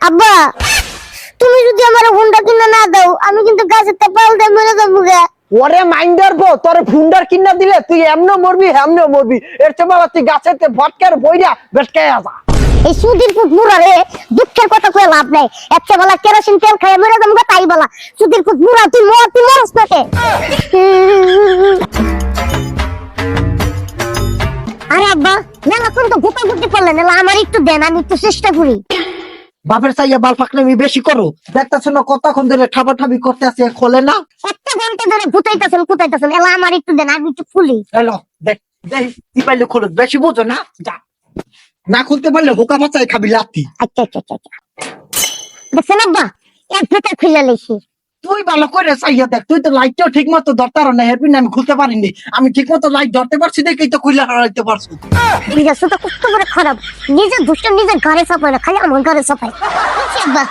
আব্বা তুমি যদি আমার হুন্ডা কিনে না দাও আমি কিন্তু গাছের পাল দিয়ে মরে যাবো গা। ওরে মাইন্ডার বো তোর ফুন্ডার কিনা দিলে তুই এমনও মরবি হেমনও মরবি। এর চেয়ে বাবা তুই গাছেতে ভটকার বইরা বেটকায় আসা। এই সুধীর ফুট মুরা রে দুঃখের কথা কয়ে লাভ নাই। একটা বেলা কেরোসিন তেল খাই মরে যাবো গা তাই বলা। সুধীর ফুট মুরা তুই মরস নাকে। আরে আব্বা মেলা কোন তো গুটা গুটি করলেন এলা আমার একটু দেন আমি একটু চেষ্টা করি। বাপের চাইয়া বাল ফাকনামি বেশি করো। দেখতেছো না কতক্ষণ ধরে ঠাবাঠাবি করতে আছে খোলে না। একটা ঘন্টা ধরে গুতাইতাছেন এলা আমার একটু দেন আমি একটু খুলি। হ্যালো দেখ দেখ কি পাইলে খোলো বেশি বোঝো না যা না খুলতে পারলে হুকা বাচ্চাই খাবি লাত্তি। আচ্ছা দেখছেন আব্বা এক ভেতর খুলে লেছি। তুই ভালো করে চাইয়া দেখ তুই তো লাইটটাও ঠিক মতো ধরতে পারো না হেরপিন আমি খুলতে পারিনি। আমি ঠিক মতো লাইট ধরতে পারছি দেখেই তো খুলে হারাইতে পারছো। ঠিক আছে তো কত বড় খারাপ নিজের দুষ্ট নিজের ঘরে চাপায় না খালি আমার ঘরে চাপায়। আব্বা